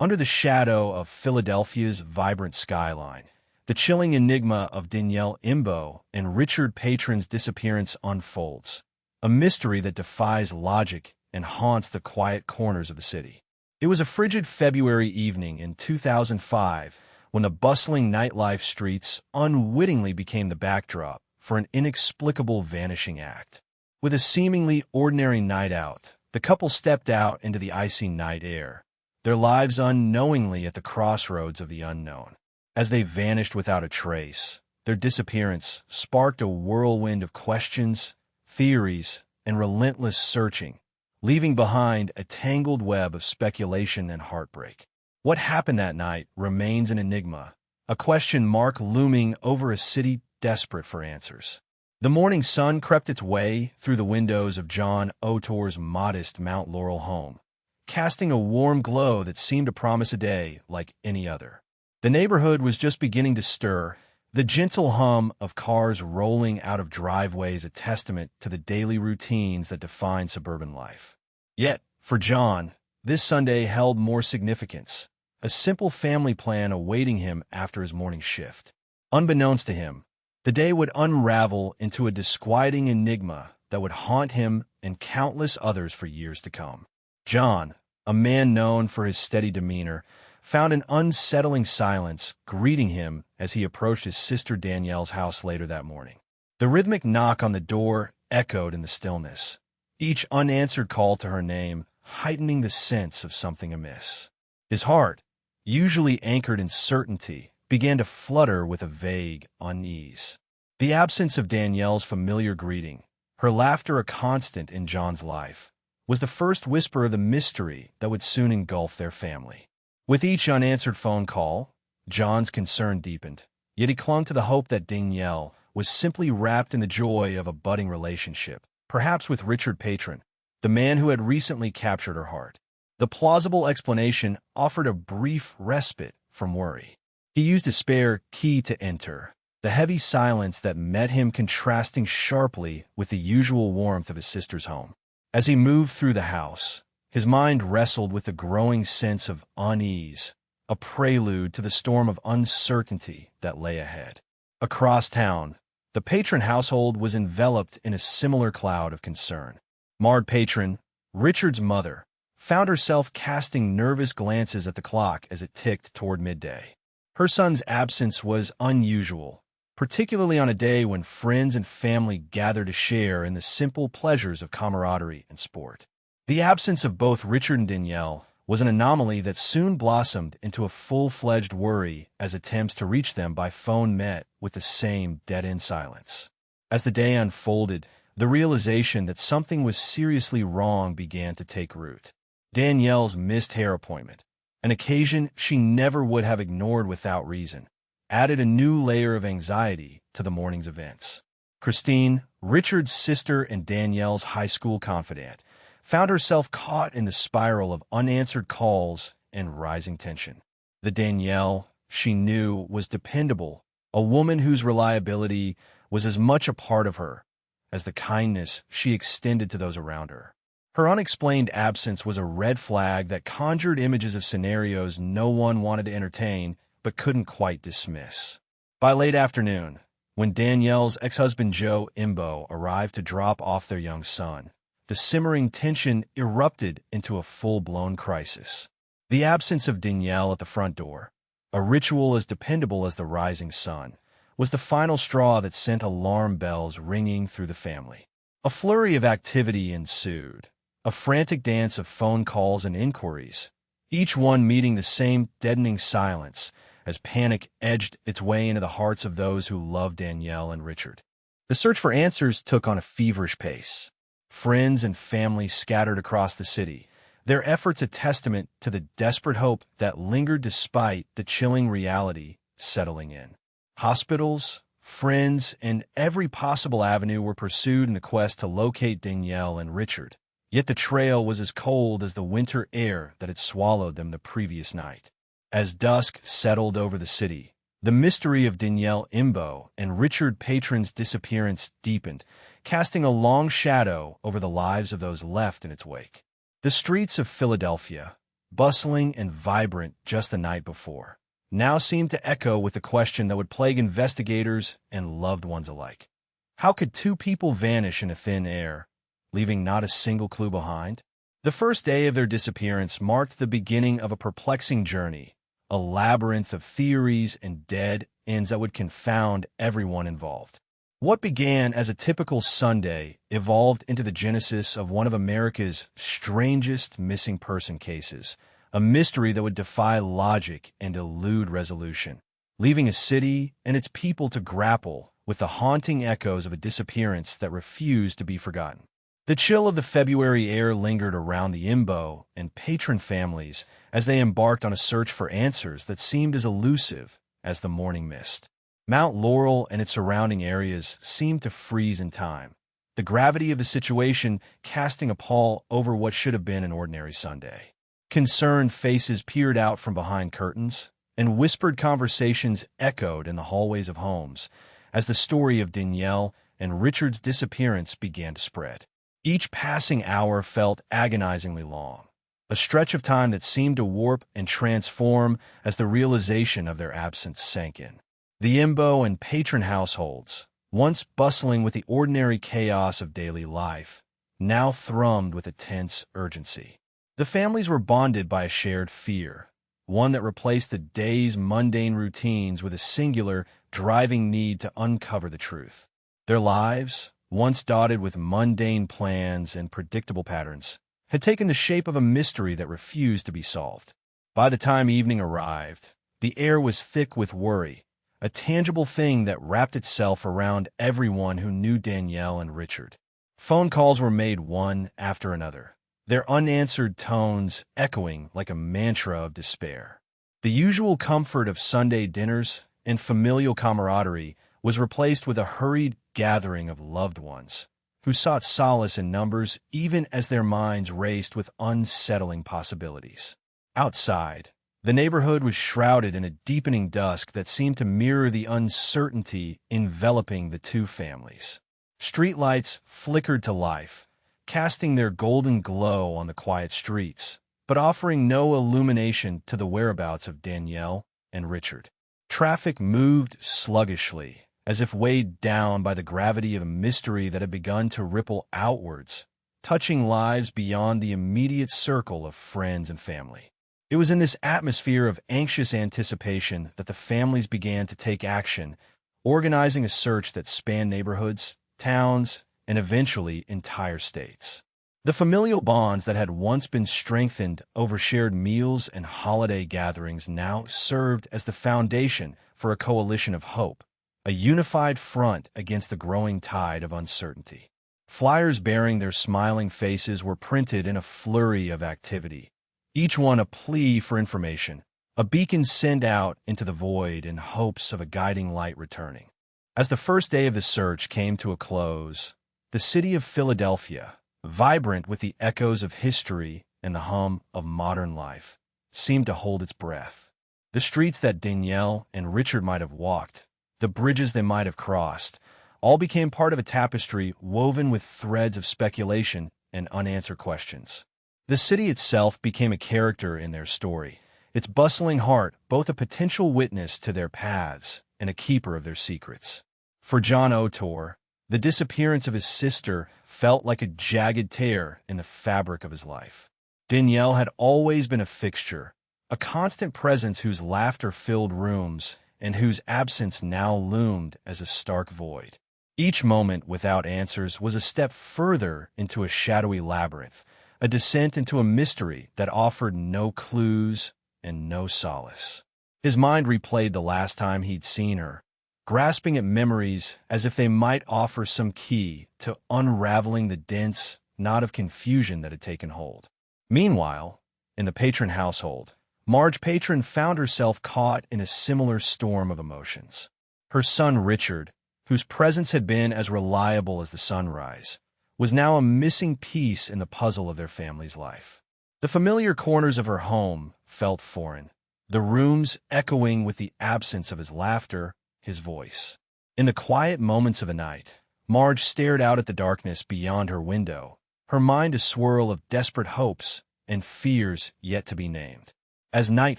Under the shadow of Philadelphia's vibrant skyline, the chilling enigma of Danielle Imbo and Richard Patron's disappearance unfolds, a mystery that defies logic and haunts the quiet corners of the city. It was a frigid February evening in 2005 when the bustling nightlife streets unwittingly became the backdrop for an inexplicable vanishing act. With a seemingly ordinary night out, the couple stepped out into the icy night air, their lives unknowingly at the crossroads of the unknown. As they vanished without a trace, their disappearance sparked a whirlwind of questions, theories, and relentless searching, leaving behind a tangled web of speculation and heartbreak. What happened that night remains an enigma, a question mark looming over a city desperate for answers. The morning sun crept its way through the windows of John O'Toor's modest Mount Laurel home, casting a warm glow that seemed to promise a day like any other. The neighborhood was just beginning to stir, the gentle hum of cars rolling out of driveways a testament to the daily routines that define suburban life. Yet, for John, this Sunday held more significance, a simple family plan awaiting him after his morning shift. Unbeknownst to him, the day would unravel into a disquieting enigma that would haunt him and countless others for years to come. John, a man known for his steady demeanor, found an unsettling silence greeting him as he approached his sister Danielle's house later that morning. The rhythmic knock on the door echoed in the stillness, each unanswered call to her name heightening the sense of something amiss. His heart, usually anchored in certainty, began to flutter with a vague unease. The absence of Danielle's familiar greeting, her laughter a constant in John's life, was the first whisper of the mystery that would soon engulf their family. With each unanswered phone call, John's concern deepened, yet he clung to the hope that Danielle was simply wrapped in the joy of a budding relationship, perhaps with Richard Patron, the man who had recently captured her heart. The plausible explanation offered a brief respite from worry. He used a spare key to enter, the heavy silence that met him contrasting sharply with the usual warmth of his sister's home. As he moved through the house, his mind wrestled with a growing sense of unease, a prelude to the storm of uncertainty that lay ahead. Across town, the Patron household was enveloped in a similar cloud of concern. Maud Patron, Richard's mother, found herself casting nervous glances at the clock as it ticked toward midday. Her son's absence was unusual, particularly on a day when friends and family gathered to share in the simple pleasures of camaraderie and sport. The absence of both Richard and Danielle was an anomaly that soon blossomed into a full-fledged worry as attempts to reach them by phone met with the same dead-end silence. As the day unfolded, the realization that something was seriously wrong began to take root. Danielle's missed hair appointment, an occasion she never would have ignored without reason, added a new layer of anxiety to the morning's events. Christine, Richard's sister and Danielle's high school confidant, found herself caught in the spiral of unanswered calls and rising tension. The Danielle she knew was dependable, a woman whose reliability was as much a part of her as the kindness she extended to those around her. Her unexplained absence was a red flag that conjured images of scenarios no one wanted to entertain but couldn't quite dismiss. By late afternoon, when Danielle's ex-husband Joe Imbo arrived to drop off their young son, the simmering tension erupted into a full-blown crisis. The absence of Danielle at the front door, a ritual as dependable as the rising sun, was the final straw that sent alarm bells ringing through the family. A flurry of activity ensued, a frantic dance of phone calls and inquiries, each one meeting the same deadening silence as panic edged its way into the hearts of those who loved Danielle and Richard. The search for answers took on a feverish pace. Friends and family scattered across the city, their efforts a testament to the desperate hope that lingered despite the chilling reality settling in. Hospitals, friends, and every possible avenue were pursued in the quest to locate Danielle and Richard, yet the trail was as cold as the winter air that had swallowed them the previous night. As dusk settled over the city, the mystery of Danielle Imbo and Richard Patron's disappearance deepened, casting a long shadow over the lives of those left in its wake. The streets of Philadelphia, bustling and vibrant just the night before, now seemed to echo with the question that would plague investigators and loved ones alike. How could two people vanish into thin air, leaving not a single clue behind? The first day of their disappearance marked the beginning of a perplexing journey, a labyrinth of theories and dead ends that would confound everyone involved. What began as a typical Sunday evolved into the genesis of one of America's strangest missing person cases, a mystery that would defy logic and elude resolution, leaving a city and its people to grapple with the haunting echoes of a disappearance that refused to be forgotten. The chill of the February air lingered around the Imbo and Patron families as they embarked on a search for answers that seemed as elusive as the morning mist. Mount Laurel and its surrounding areas seemed to freeze in time, the gravity of the situation casting a pall over what should have been an ordinary Sunday. Concerned faces peered out from behind curtains, and whispered conversations echoed in the hallways of homes as the story of Danielle and Richard's disappearance began to spread. Each passing hour felt agonizingly long, a stretch of time that seemed to warp and transform as the realization of their absence sank in. The Imbo and Patron households, once bustling with the ordinary chaos of daily life, now thrummed with a tense urgency. The families were bonded by a shared fear, one that replaced the day's mundane routines with a singular, driving need to uncover the truth. Their lives, once dotted with mundane plans and predictable patterns, had taken the shape of a mystery that refused to be solved. By the time evening arrived, the air was thick with worry, a tangible thing that wrapped itself around everyone who knew Danielle and Richard. Phone calls were made one after another, their unanswered tones echoing like a mantra of despair. The usual comfort of Sunday dinners and familial camaraderie was replaced with a hurried gathering of loved ones, who sought solace in numbers even as their minds raced with unsettling possibilities. Outside, the neighborhood was shrouded in a deepening dusk that seemed to mirror the uncertainty enveloping the two families. Streetlights flickered to life, casting their golden glow on the quiet streets, but offering no illumination to the whereabouts of Danielle and Richard. Traffic moved sluggishly, as if weighed down by the gravity of a mystery that had begun to ripple outwards, touching lives beyond the immediate circle of friends and family. It was in this atmosphere of anxious anticipation that the families began to take action, organizing a search that spanned neighborhoods, towns, and eventually entire states. The familial bonds that had once been strengthened over shared meals and holiday gatherings now served as the foundation for a coalition of hope, a unified front against the growing tide of uncertainty. Flyers bearing their smiling faces were printed in a flurry of activity, each one a plea for information, a beacon sent out into the void in hopes of a guiding light returning. As the first day of the search came to a close, the city of Philadelphia, vibrant with the echoes of history and the hum of modern life, seemed to hold its breath. The streets that Danielle and Richard might have walked, the bridges they might have crossed, all became part of a tapestry woven with threads of speculation and unanswered questions. The city itself became a character in their story, its bustling heart both a potential witness to their paths and a keeper of their secrets. For John O'Toole, the disappearance of his sister felt like a jagged tear in the fabric of his life. Danielle had always been a fixture, a constant presence whose laughter filled rooms and whose absence now loomed as a stark void. Each moment without answers was a step further into a shadowy labyrinth, a descent into a mystery that offered no clues and no solace. His mind replayed the last time he'd seen her, grasping at memories as if they might offer some key to unraveling the dense knot of confusion that had taken hold. Meanwhile, in the Patron household, Marge Patron found herself caught in a similar storm of emotions. Her son Richard, whose presence had been as reliable as the sunrise, was now a missing piece in the puzzle of their family's life. The familiar corners of her home felt foreign, the rooms echoing with the absence of his laughter, his voice. In the quiet moments of the night, Marge stared out at the darkness beyond her window, her mind a swirl of desperate hopes and fears yet to be named. As night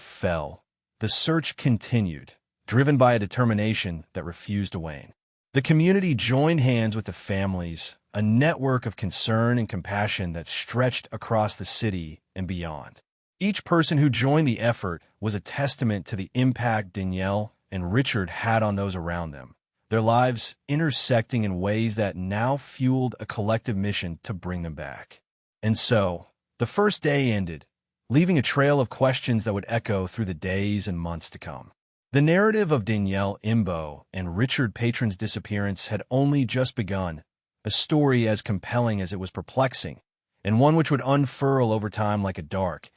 fell, the search continued, driven by a determination that refused to wane. The community joined hands with the families, a network of concern and compassion that stretched across the city and beyond. Each person who joined the effort was a testament to the impact Danielle and Richard had on those around them, their lives intersecting in ways that now fueled a collective mission to bring them back. And so, the first day ended, leaving a trail of questions that would echo through the days and months to come. The narrative of Danielle Imbo and Richard Patron's disappearance had only just begun, a story as compelling as it was perplexing, and one which would unfurl over time like a dark,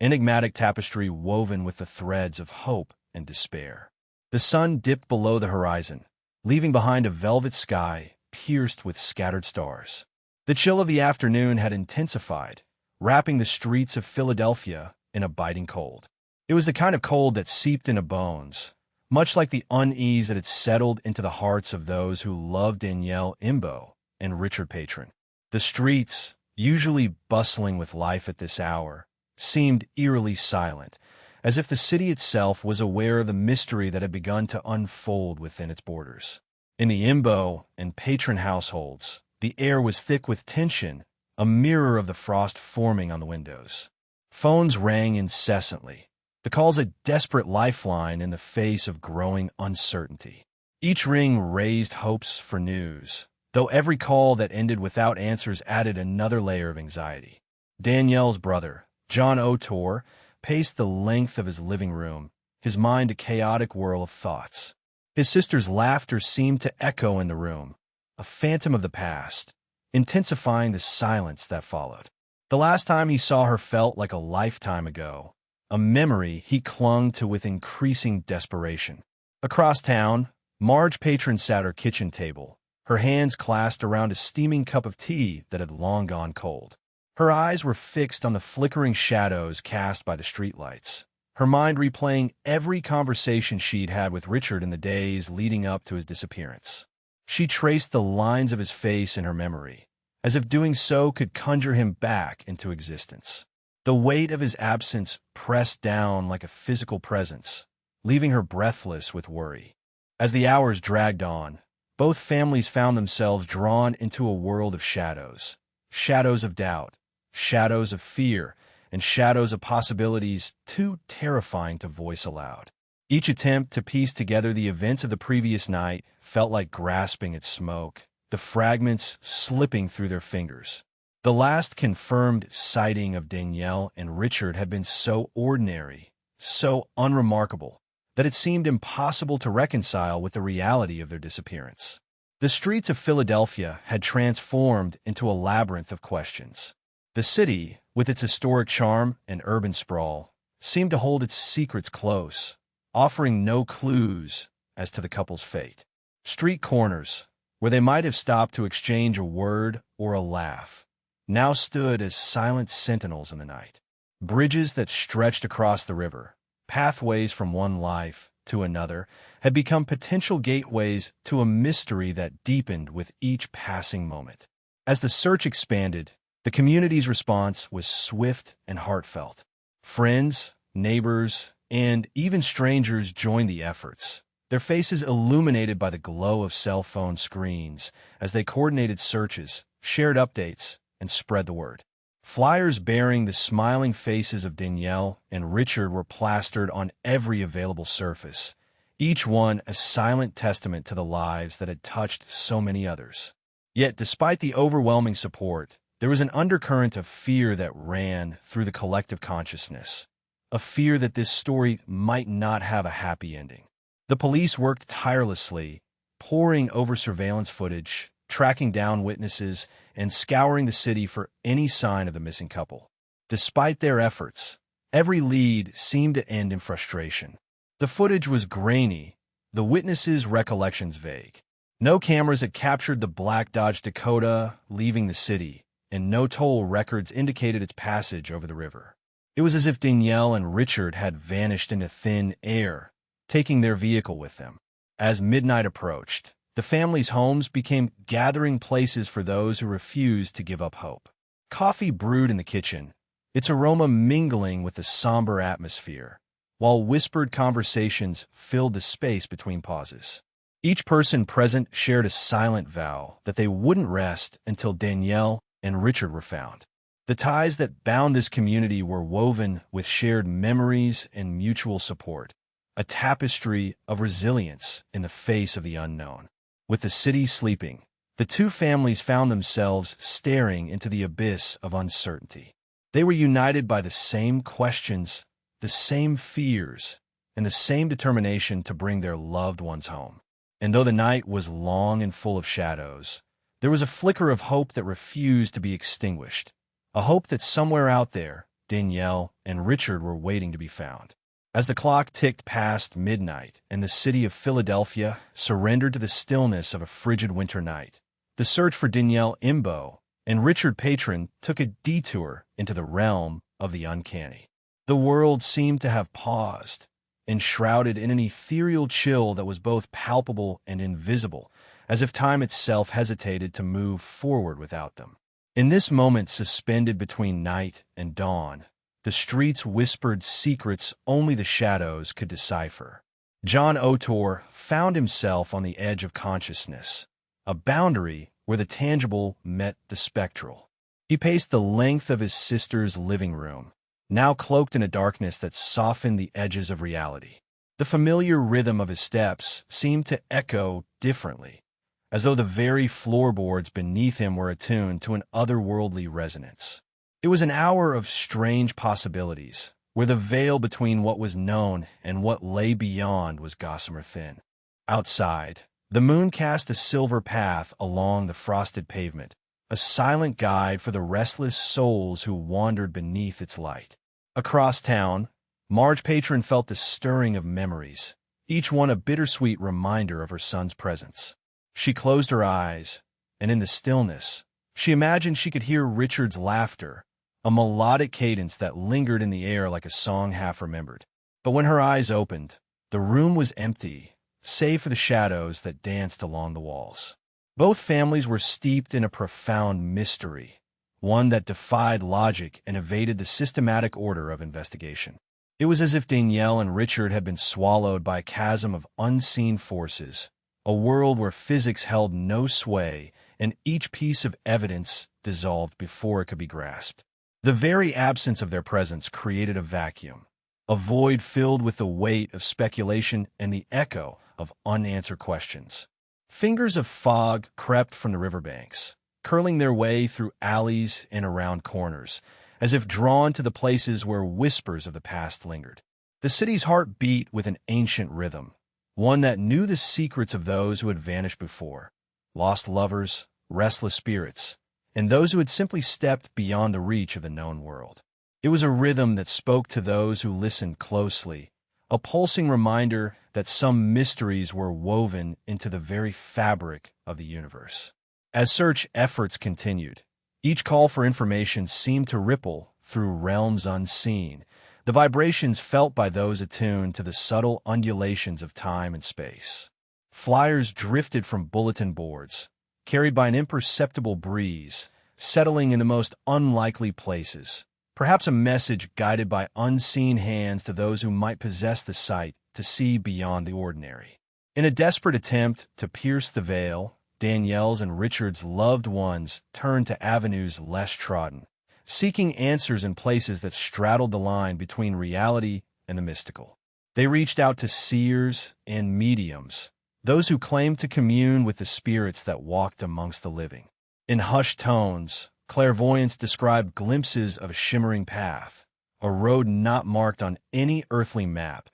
enigmatic tapestry woven with the threads of hope and despair. The sun dipped below the horizon, leaving behind a velvet sky pierced with scattered stars. The chill of the afternoon had intensified, wrapping the streets of Philadelphia in a biting cold. It was the kind of cold that seeped into bones, much like the unease that had settled into the hearts of those who loved Danielle Imbo and Richard Patron. The streets, usually bustling with life at this hour, seemed eerily silent, as if the city itself was aware of the mystery that had begun to unfold within its borders. In the Imbo and Patron households, the air was thick with tension, a mirror of the frost forming on the windows. Phones rang incessantly, the calls a desperate lifeline in the face of growing uncertainty. Each ring raised hopes for news, though every call that ended without answers added another layer of anxiety. Danielle's brother, John O'Tor, paced the length of his living room, his mind a chaotic whirl of thoughts. His sister's laughter seemed to echo in the room, a phantom of the past, intensifying the silence that followed. The last time he saw her felt like a lifetime ago, a memory he clung to with increasing desperation. Across town, Marge Patron sat at her kitchen table, her hands clasped around a steaming cup of tea that had long gone cold. Her eyes were fixed on the flickering shadows cast by the streetlights, her mind replaying every conversation she'd had with Richard in the days leading up to his disappearance. She traced the lines of his face in her memory, as if doing so could conjure him back into existence. The weight of his absence pressed down like a physical presence, leaving her breathless with worry. As the hours dragged on, both families found themselves drawn into a world of shadows. Shadows of doubt, shadows of fear, and shadows of possibilities too terrifying to voice aloud. Each attempt to piece together the events of the previous night felt like grasping at smoke, the fragments slipping through their fingers. The last confirmed sighting of Danielle and Richard had been so ordinary, so unremarkable, that it seemed impossible to reconcile with the reality of their disappearance. The streets of Philadelphia had transformed into a labyrinth of questions. The city, with its historic charm and urban sprawl, seemed to hold its secrets close, offering no clues as to the couple's fate. Street corners, where they might have stopped to exchange a word or a laugh, now stood as silent sentinels in the night. Bridges that stretched across the river, pathways from one life to another, had become potential gateways to a mystery that deepened with each passing moment. As the search expanded, the community's response was swift and heartfelt. Friends, neighbors, and even strangers joined the efforts, their faces illuminated by the glow of cell phone screens as they coordinated searches, shared updates, and spread the word. Flyers bearing the smiling faces of Danielle and Richard were plastered on every available surface, each one a silent testament to the lives that had touched so many others. Yet, despite the overwhelming support, there was an undercurrent of fear that ran through the collective consciousness, a fear that this story might not have a happy ending. The police worked tirelessly, poring over surveillance footage, tracking down witnesses, and scouring the city for any sign of the missing couple. Despite their efforts, every lead seemed to end in frustration. The footage was grainy, the witnesses' recollections vague. No cameras had captured the black Dodge Dakota leaving the city, and no toll records indicated its passage over the river. It was as if Danielle and Richard had vanished into thin air, taking their vehicle with them. As midnight approached, the family's homes became gathering places for those who refused to give up hope. Coffee brewed in the kitchen, its aroma mingling with the somber atmosphere, while whispered conversations filled the space between pauses. Each person present shared a silent vow that they wouldn't rest until Danielle and Richard were found. The ties that bound this community were woven with shared memories and mutual support, a tapestry of resilience in the face of the unknown. With the city sleeping, the two families found themselves staring into the abyss of uncertainty. They were united by the same questions, the same fears, and the same determination to bring their loved ones home. And though the night was long and full of shadows, there was a flicker of hope that refused to be extinguished, a hope that somewhere out there, Danielle and Richard were waiting to be found. As the clock ticked past midnight and the city of Philadelphia surrendered to the stillness of a frigid winter night, the search for Danielle Imbo and Richard Patron took a detour into the realm of the uncanny. The world seemed to have paused, enshrouded in an ethereal chill that was both palpable and invisible, as if time itself hesitated to move forward without them. In this moment suspended between night and dawn, the streets whispered secrets only the shadows could decipher. John Otor found himself on the edge of consciousness, a boundary where the tangible met the spectral. He paced the length of his sister's living room, now cloaked in a darkness that softened the edges of reality. The familiar rhythm of his steps seemed to echo differently, as though the very floorboards beneath him were attuned to an otherworldly resonance. It was an hour of strange possibilities, where the veil between what was known and what lay beyond was gossamer thin. Outside, the moon cast a silver path along the frosted pavement, a silent guide for the restless souls who wandered beneath its light. Across town, Marge Patron felt the stirring of memories, each one a bittersweet reminder of her son's presence. She closed her eyes, and in the stillness, she imagined she could hear Richard's laughter, a melodic cadence that lingered in the air like a song half-remembered. But when her eyes opened, the room was empty, save for the shadows that danced along the walls. Both families were steeped in a profound mystery, one that defied logic and evaded the systematic order of investigation. It was as if Danielle and Richard had been swallowed by a chasm of unseen forces, a world where physics held no sway and each piece of evidence dissolved before it could be grasped. The very absence of their presence created a vacuum, a void filled with the weight of speculation and the echo of unanswered questions. Fingers of fog crept from the riverbanks, curling their way through alleys and around corners, as if drawn to the places where whispers of the past lingered. The city's heart beat with an ancient rhythm, one that knew the secrets of those who had vanished before, lost lovers, restless spirits, and those who had simply stepped beyond the reach of the known world. It was a rhythm that spoke to those who listened closely, a pulsing reminder that some mysteries were woven into the very fabric of the universe. As search efforts continued, each call for information seemed to ripple through realms unseen, the vibrations felt by those attuned to the subtle undulations of time and space. Flyers drifted from bulletin boards, carried by an imperceptible breeze, settling in the most unlikely places, perhaps a message guided by unseen hands to those who might possess the sight to see beyond the ordinary. In a desperate attempt to pierce the veil, Danielle's and Richard's loved ones turned to avenues less trodden, seeking answers in places that straddled the line between reality and the mystical. They reached out to seers and mediums, those who claimed to commune with the spirits that walked amongst the living. In hushed tones, clairvoyants described glimpses of a shimmering path, a road not marked on any earthly map,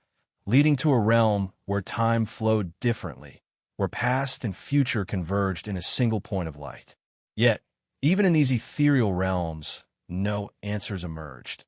leading to a realm where time flowed differently, where past and future converged in a single point of light. Yet, even in these ethereal realms, no answers emerged.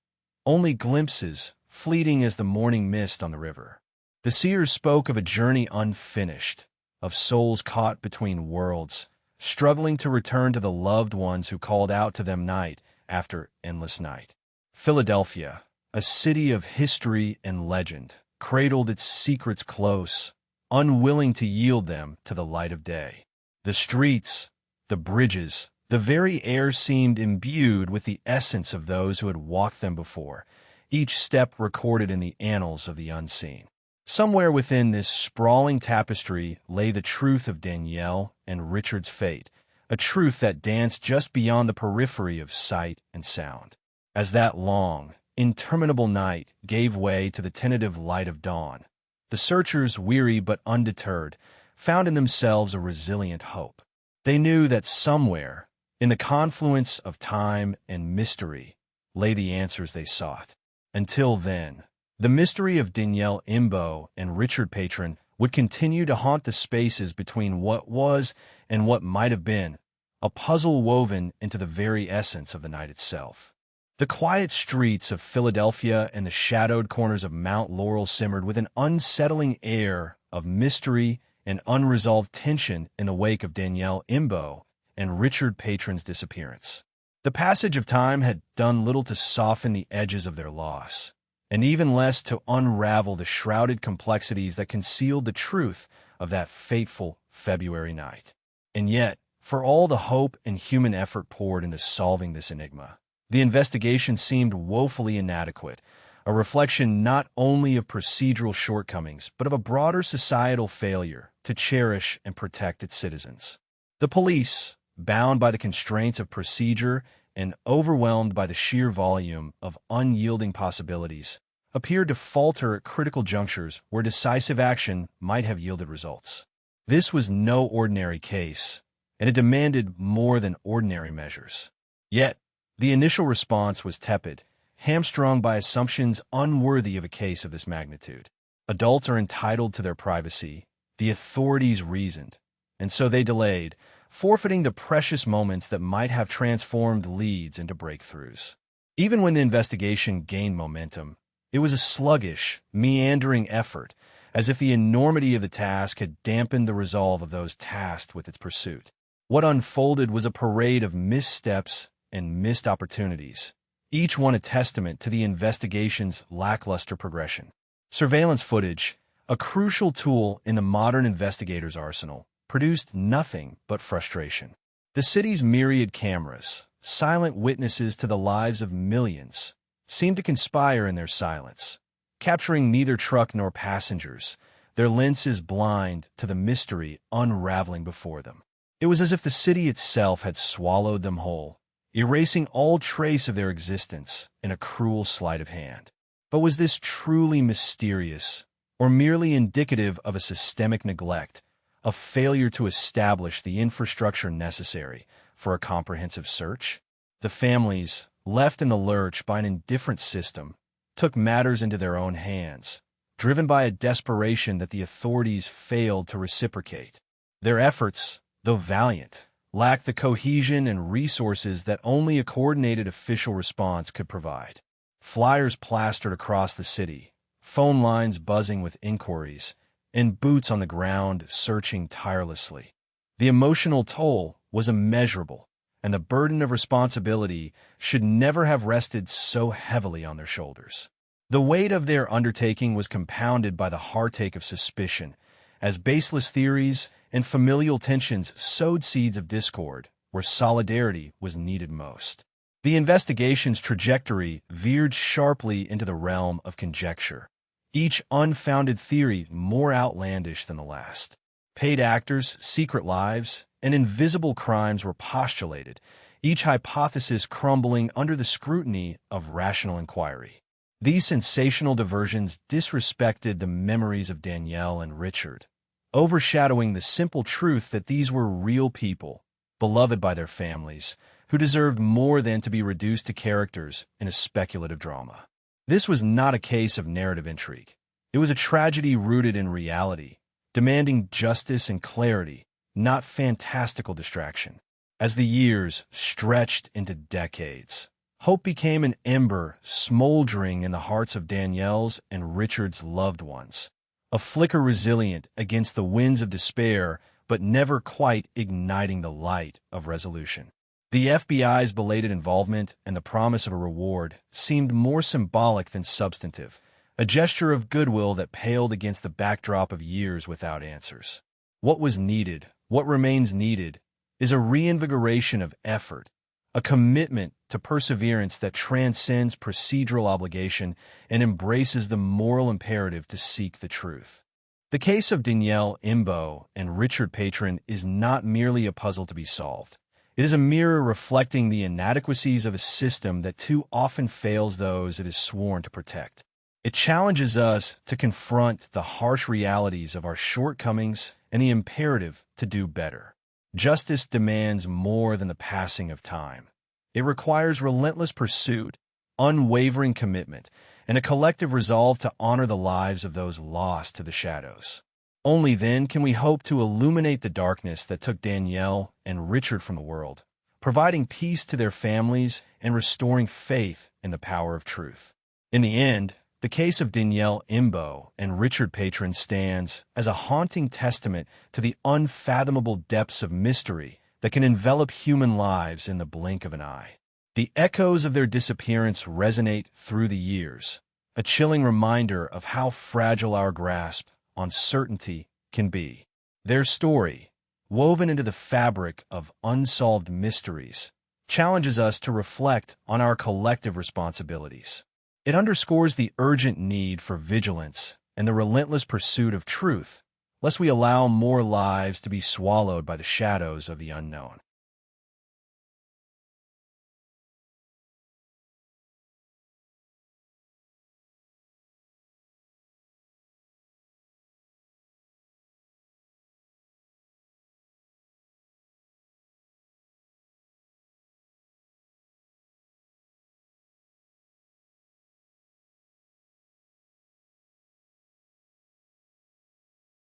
Only glimpses, fleeting as the morning mist on the river. The seers spoke of a journey unfinished, of souls caught between worlds, struggling to return to the loved ones who called out to them night after endless night. Philadelphia, a city of history and legend, cradled its secrets close, unwilling to yield them to the light of day. The streets, the bridges, the The very air seemed imbued with the essence of those who had walked them before, each step recorded in the annals of the unseen. Somewhere within this sprawling tapestry lay the truth of Danielle and Richard's fate, a truth that danced just beyond the periphery of sight and sound. As that long, interminable night gave way to the tentative light of dawn, the searchers, weary but undeterred, found in themselves a resilient hope. They knew that somewhere, in the confluence of time and mystery, lay the answers they sought. Until then, the mystery of Danielle Imbo and Richard Patron would continue to haunt the spaces between what was and what might have been, a puzzle woven into the very essence of the night itself. The quiet streets of Philadelphia and the shadowed corners of Mount Laurel simmered with an unsettling air of mystery and unresolved tension in the wake of Danielle Imbo and Richard Patron's disappearance. The passage of time had done little to soften the edges of their loss, and even less to unravel the shrouded complexities that concealed the truth of that fateful February night. And yet, for all the hope and human effort poured into solving this enigma, the investigation seemed woefully inadequate, a reflection not only of procedural shortcomings, but of a broader societal failure to cherish and protect its citizens. The police, bound by the constraints of procedure and overwhelmed by the sheer volume of unyielding possibilities, appeared to falter at critical junctures where decisive action might have yielded results. This was no ordinary case, and it demanded more than ordinary measures. Yet, the initial response was tepid, hamstrung by assumptions unworthy of a case of this magnitude. Adults are entitled to their privacy, the authorities reasoned, and so they delayed, forfeiting the precious moments that might have transformed leads into breakthroughs. Even when the investigation gained momentum, it was a sluggish, meandering effort, as if the enormity of the task had dampened the resolve of those tasked with its pursuit. What unfolded was a parade of missteps and missed opportunities, each one a testament to the investigation's lackluster progression. Surveillance footage, a crucial tool in the modern investigator's arsenal, produced nothing but frustration. The city's myriad cameras, silent witnesses to the lives of millions, seemed to conspire in their silence, capturing neither truck nor passengers, their lenses blind to the mystery unraveling before them. It was as if the city itself had swallowed them whole, erasing all trace of their existence in a cruel sleight of hand. But was this truly mysterious, or merely indicative of a systemic neglect, a failure to establish the infrastructure necessary for a comprehensive search? The families, left in the lurch by an indifferent system, took matters into their own hands, driven by a desperation that the authorities failed to reciprocate. Their efforts, though valiant, lacked the cohesion and resources that only a coordinated official response could provide. Flyers plastered across the city, phone lines buzzing with inquiries, and boots on the ground searching tirelessly. The emotional toll was immeasurable, and the burden of responsibility should never have rested so heavily on their shoulders. The weight of their undertaking was compounded by the heartache of suspicion, as baseless theories and familial tensions sowed seeds of discord where solidarity was needed most. The investigation's trajectory veered sharply into the realm of conjecture, each unfounded theory more outlandish than the last. Paid actors, secret lives, and invisible crimes were postulated, each hypothesis crumbling under the scrutiny of rational inquiry. These sensational diversions disrespected the memories of Danielle and Richard, overshadowing the simple truth that these were real people, beloved by their families, who deserved more than to be reduced to characters in a speculative drama. This was not a case of narrative intrigue. It was a tragedy rooted in reality, demanding justice and clarity, not fantastical distraction. As the years stretched into decades, hope became an ember smoldering in the hearts of Danielle's and Richard's loved ones, a flicker resilient against the winds of despair, but never quite igniting the light of resolution. The FBI's belated involvement and the promise of a reward seemed more symbolic than substantive, a gesture of goodwill that paled against the backdrop of years without answers. What was needed, what remains needed, is a reinvigoration of effort, a commitment to perseverance that transcends procedural obligation and embraces the moral imperative to seek the truth. The case of Danielle, Imbo, and Richard Patron is not merely a puzzle to be solved. It is a mirror reflecting the inadequacies of a system that too often fails those it is sworn to protect. It challenges us to confront the harsh realities of our shortcomings and the imperative to do better. Justice demands more than the passing of time. It requires relentless pursuit, unwavering commitment, and a collective resolve to honor the lives of those lost to the shadows. Only then can we hope to illuminate the darkness that took Danielle and Richard from the world, providing peace to their families and restoring faith in the power of truth. In the end, the case of Danielle, Imbo, and Richard Patron stands as a haunting testament to the unfathomable depths of mystery that can envelop human lives in the blink of an eye. The echoes of their disappearance resonate through the years, a chilling reminder of how fragile our grasp on certainty can be. Their story, woven into the fabric of unsolved mysteries, challenges us to reflect on our collective responsibilities. It underscores the urgent need for vigilance and the relentless pursuit of truth, lest we allow more lives to be swallowed by the shadows of the unknown.